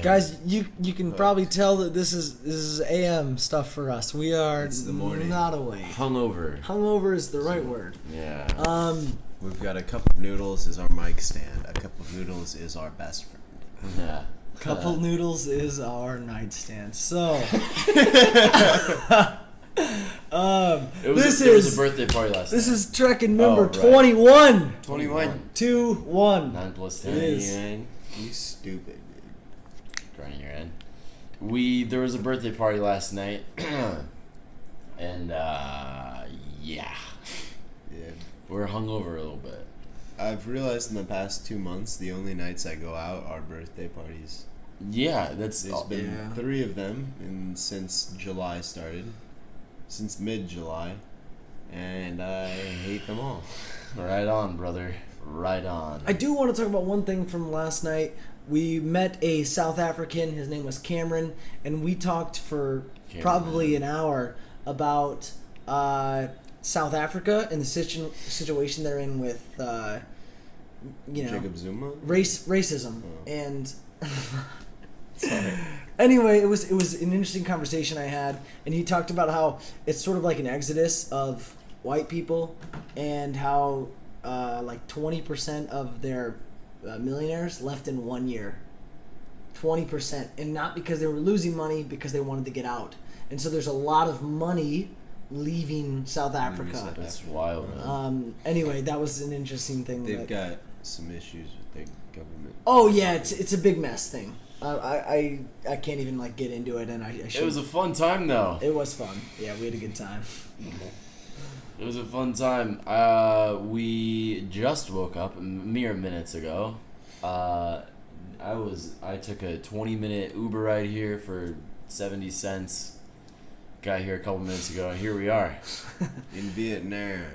Guys, you can probably tell that this is AM stuff for us. We are It's the morning. not awake. Hungover. Hungover is the right word. Yeah. We've got a cup of noodles is our mic stand. A cup of noodles is our best friend. Yeah. Couple noodles is our nightstand. So, There was a birthday party last night. This is trekking number right. 21. 21. 2-1. 9 plus 10. It is. You stupid, dude. Grinding your head. There was a birthday party last night. And, yeah. Yeah. We're hungover a little bit. I've realized in the past 2 months, the only nights I go out are birthday parties. Yeah, There's been 3 of them since July started. Since mid-July. And I hate them all. Right on, brother. Right on. I do want to talk about one thing from last night. We met a South African. His name was Cameron. And we talked for probably an hour about South Africa and the situation they're in with, Jacob Zuma? racism. Oh. And Sorry. anyway, it was an interesting conversation I had, and he talked about how it's sort of like an exodus of white people, and how like 20% of their millionaires left in 1 year. 20%, and not because they were losing money, because they wanted to get out. And so there's a lot of money leaving South Africa. That's wild, man. Anyway, that was an interesting thing. They've got some issues with their government. Oh yeah, it's a big mess thing. I can't even like get into it, and I should. It was a fun time, though. It was fun. Yeah, we had a good time. It was a fun time. We just woke up mere minutes ago. I took a 20-minute Uber ride here for 70 cents. Got here a couple minutes ago, and here we are. In Vietnam.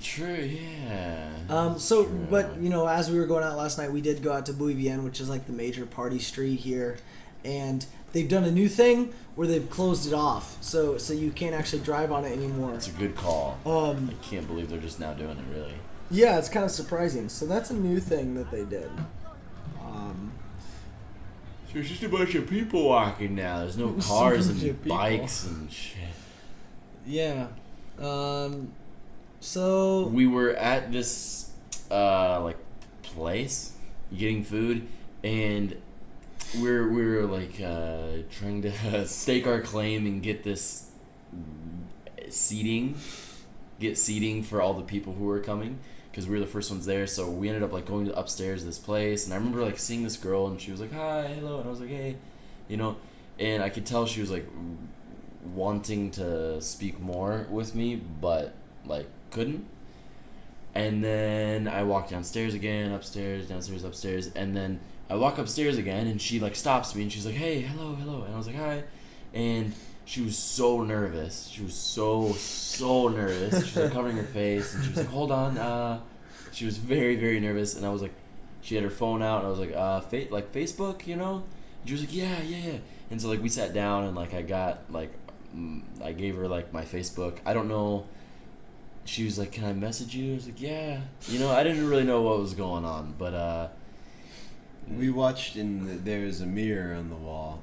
True, yeah. True. But as we were going out last night, we did go out to Bui Vien, which is like the major party street here, and they've done a new thing where they've closed it off, so you can't actually drive on it anymore. It's a good call. I can't believe they're just now doing it, really. Yeah, it's kind of surprising. So that's a new thing that they did. So it's just a bunch of people walking now. There's no cars and bikes and shit. Yeah. So we were at this place getting food, and we're like trying to stake our claim and get this seating for all the people who were coming, because we were the first ones there. So we ended up like going upstairs to this place, and I remember like seeing this girl, and she was like, "Hi, hello," and I was like, "Hey," and I could tell she was like wanting to speak more with me, but like couldn't. And then I walked downstairs again, upstairs, downstairs, upstairs, and then I walk upstairs again, and she like stops me, and she's like, "Hey, hello," and I was like, "Hi," and she was so nervous. She was so nervous. She was like covering her face, and she was like, "Hold on." She was very, very nervous, and I was like, she had her phone out, and I was like, Facebook, And she was like, yeah. And so like we sat down, and like I gave her like my Facebook. I don't know. She was like, "Can I message you?" I was like, "Yeah." I didn't really know what was going on, but we watched there's a mirror on the wall.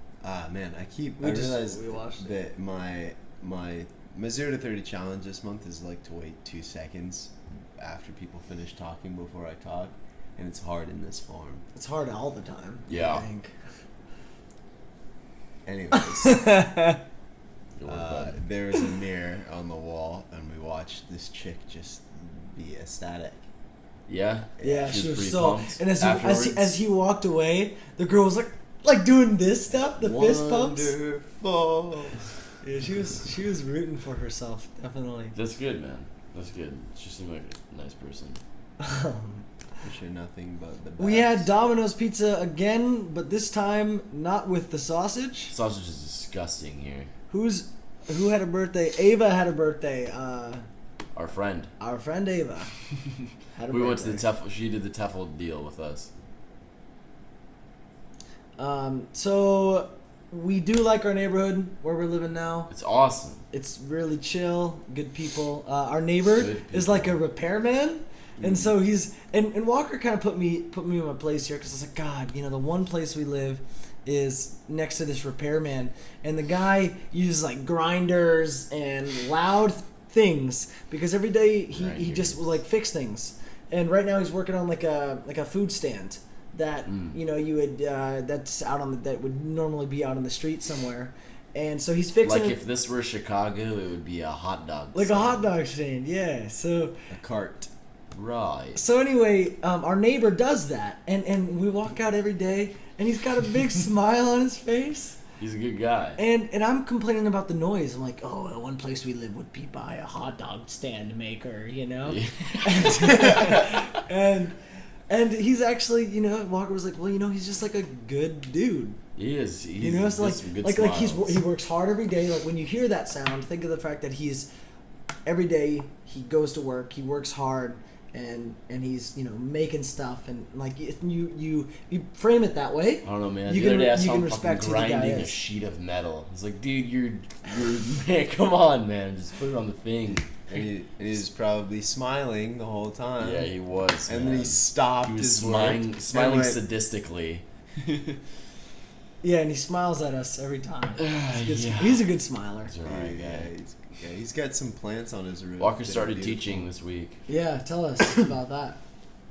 Man, I realized that my 0 to 30 challenge this month is like to wait 2 seconds after people finish talking before I talk, and it's hard in this form. It's hard all the time. Yeah. I think. Anyways. There was a mirror on the wall, and we watched this chick just be ecstatic. Yeah? Yeah, she was so pumped. And as he walked away, the girl was like doing this stuff, the fist pumps. Wonderful. Yeah, she was rooting for herself, definitely. That's good, man. That's good. She seemed like a nice person. Wish her nothing but the best. We had Domino's pizza again, but this time not with the sausage. Sausage is disgusting here. Who had a birthday? Ava had a birthday. Our friend. Our friend Ava had a birthday. We went to the TEFL. She did the TEFL deal with us. So we do like our neighborhood where we're living now. It's awesome. It's really chill, good people. Our neighbor is like a repairman, and so he's and Walker kind of put me in my place here, because I was like, God, the one place we live is next to this repairman, and the guy uses like grinders and loud things because every day he just will like fix things. And right now he's working on like a food stand that you would that's out on that would normally be out on the street somewhere. And so he's fixing like if this were Chicago, it would be a hot dog like stand. a hot dog stand. Yeah. So a cart. Right. So anyway, our neighbor does that, and we walk out every day, and he's got a big smile on his face. He's a good guy. And I'm complaining about the noise. I'm like, oh, one place we live would be by a hot dog stand maker, you know? Yeah. and he's actually, Walker was like, well, he's just like a good dude. He is. He's so like he works hard every day. Like when you hear that sound, think of the fact that every day he goes to work, he works hard, and he's making stuff, and like you frame it that way. I don't know, man. The other day I saw him fucking grinding a is. sheet of metal. It's like, dude, you're man, come on, man, just put it on the thing. And he's probably smiling the whole time. Yeah, he was. And man. then he stopped. He was his smiling work sadistically. Yeah, and he smiles at us every time. He's Yeah. He's a good smiler. He's a right guy. He's got some plants on his roof. Walker started teaching this week. Yeah, tell us about that.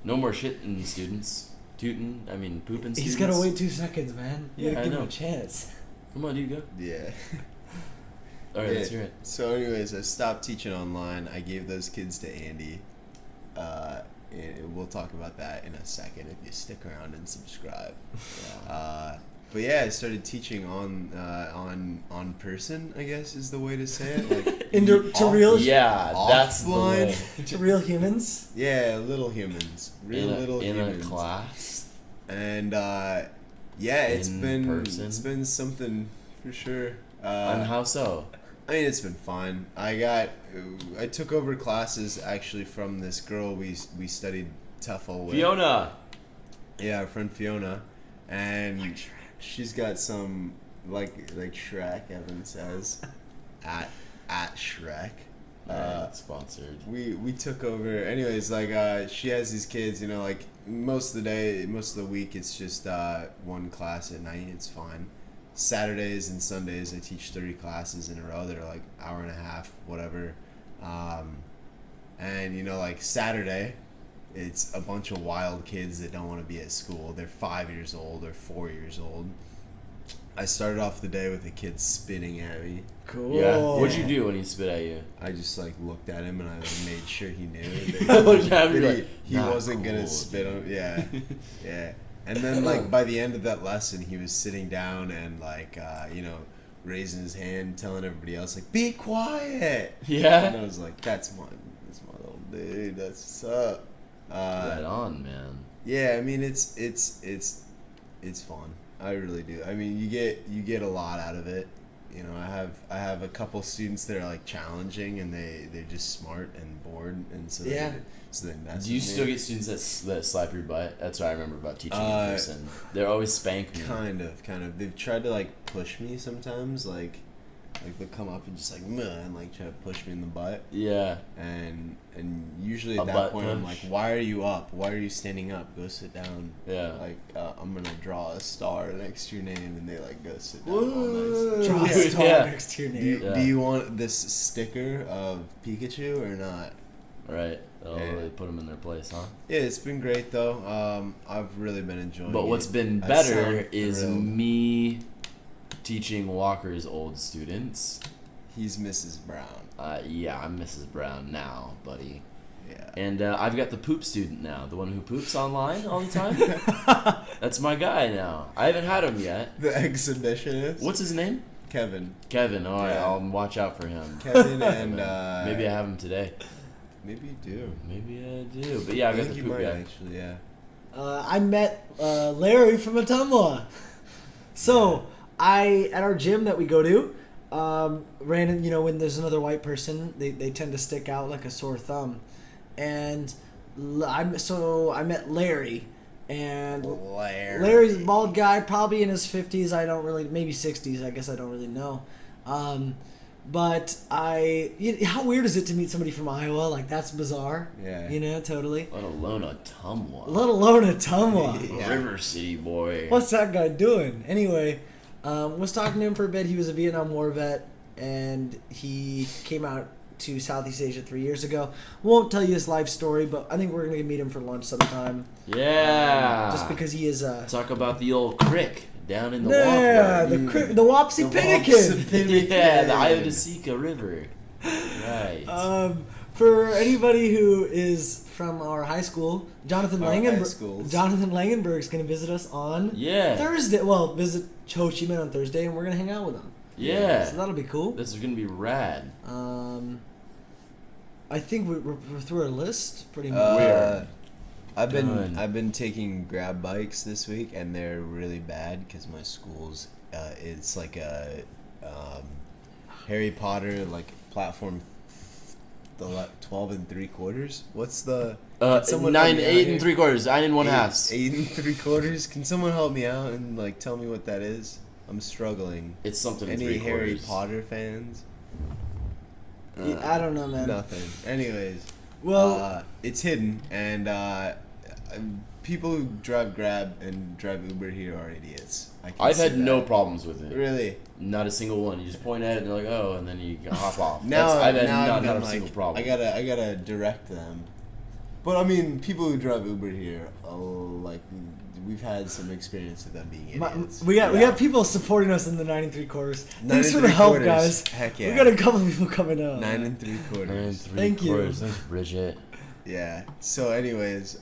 No more shitting students. Pooping students. He's gotta wait 2 seconds, man. You Yeah, gotta I give know. him a chance. Come on, dude, go. Yeah. Alright, let's hear it. So anyways, I stopped teaching online. I gave those kids to Andy. And we'll talk about that in a second if you stick around and subscribe. But yeah, I started teaching on person, I guess is the way to say it. Like to real Yeah, that's the offline. way. to real humans. Yeah, little humans, real little in humans. a class. And yeah, it's In been person? something for sure. And how so? I mean, it's been fine. I took over classes actually from this girl we studied TEFL with. Fiona. Yeah, our friend Fiona, and she's got some like Shrek. Evan says, at Shrek. Sponsored. We took over. Anyways, she has these kids. Like most of the week, it's just one class at night. It's fine. Saturdays and Sundays, I teach 30 classes in a row. They're like hour and a half, whatever. And like Saturday, it's a bunch of wild kids that don't want to be at school. They're 5 years old or 4 years old. I started off the day with a kid spitting at me. Cool. Yeah. What'd you do when he spit at you? I just looked at him and I made sure he knew he wasn't gonna spit on. Yeah, yeah. And then by the end of that lesson, he was sitting down and raising his hand, telling everybody else be quiet. Yeah. And I was like, that's my little dude. That's what's up. Right on, man. Yeah, I mean it's fun. I really do. I mean, you get a lot out of it. I have a couple students that are challenging, and they're just smart and bored, and so they mess. Do you with still me. get students that slap your butt? That's what I remember about teaching in person. They always spank me. Kind of. They've tried to push me sometimes, they'll come up and just "Meh," and try to push me in the butt. Yeah. And usually at A that butt point I'm push. why are you up? Why are you standing up? Go sit down. Yeah. I'm gonna draw a star next to your name, and they go sit down. Whoa. All nice. Draw a Yeah. star Yeah. next to your Do name. do you want this sticker of Pikachu or not? Right. They'll Yeah. really put them in their place, huh? Yeah, it's been great though. I've really been enjoying it. But what's been I better sound is thrilled. me teaching Walker's old students. He's Mrs. Brown. Yeah, I'm Mrs. Brown now, buddy. Yeah. And I've got the poop student now, the one who poops online all the time. That's my guy now. I haven't had him yet. The exhibitionist. What's his name? Kevin? Kevin. All right, Yeah. I'll watch out for him. Kevin and Maybe I have him today. Maybe you do. Maybe I do. But yeah, I got think the you poop might guy. actually. Yeah. I met Larry from Ottumwa. So at our gym that we go to, random, when there's another white person, they tend to stick out like a sore thumb, and I met Larry, and Larry's a bald guy, probably in his 50s. I don't really, maybe 60s. I guess I don't really know. But how weird is it to meet somebody from Iowa? Like, that's bizarre. Yeah. You know, totally. Let alone Ottumwa. Let alone Ottumwa. Yeah. River City boy. What's that guy doing? Anyway, was talking to him for a bit. He was a Vietnam War vet, and he came out to Southeast Asia 3 years ago. Won't tell you his life story, but I think we're going to meet him for lunch sometime. Yeah. Just because he is Talk about the old crick down in the yeah, walkway. the Wapsie Pinnakin. Yeah, the Iodasika River. Right. For anybody who is from our high school, Jonathan Langenberg is going to visit us on Thursday. Well, visit Ho Chi Minh on Thursday, and we're going to hang out with him. Yeah. So that'll be cool. This is going to be rad. I think we're through our list pretty much. I've been taking grab bikes this week, and they're really bad because my school's it's like a Harry Potter like platform. The 12 3/4. What's the 8 3/4. 9 1/2. 8 3/4. Can someone help me out and like tell me what that is? I'm struggling. It's something. Any Harry Potter fans? I don't know, man. Nothing. Anyways, well, it's hidden, and people who drive Grab and drive Uber here are idiots. I've had no problems with it. Really? Not a single one. You just point at it and they're like, oh, and then you hop off. I've had not a single problem. I gotta direct them. But I mean, people who drive Uber here, like we've had some experience with them being idiots. We got people supporting us in the 9 3/4. Thanks for the help, guys. Heck yeah. We got a couple people coming up. 9 3/4. 9 Thank you. 3/4. Thanks, Bridget. Yeah. So, anyways,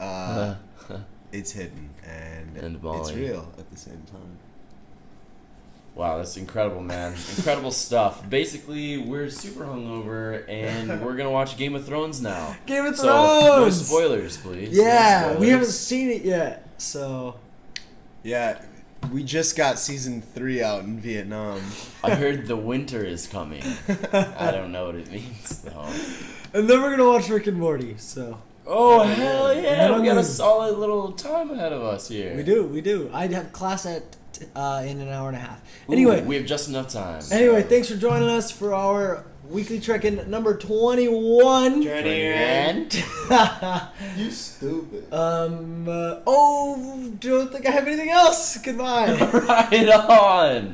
it's hidden and it's real at the same time. Wow, that's incredible, man. Incredible stuff. Basically, we're super hungover, and we're going to watch Game of Thrones now. Game of Thrones! So, no spoilers, please. Yeah, no spoilers. we haven't seen it yet, so... Yeah, we just got season 3 out in Vietnam. I heard the winter is coming. I don't know what it means, though. And then we're going to watch Rick and Morty, so... Oh, hell yeah! We got a gonna... solid little time ahead of us here. We do. I'd have class at in an hour and a half. Anyway, we have just enough time. Anyway, thanks for joining us for our weekly trek-in number 21. You stupid. Don't think I have anything else. Goodbye. Right on.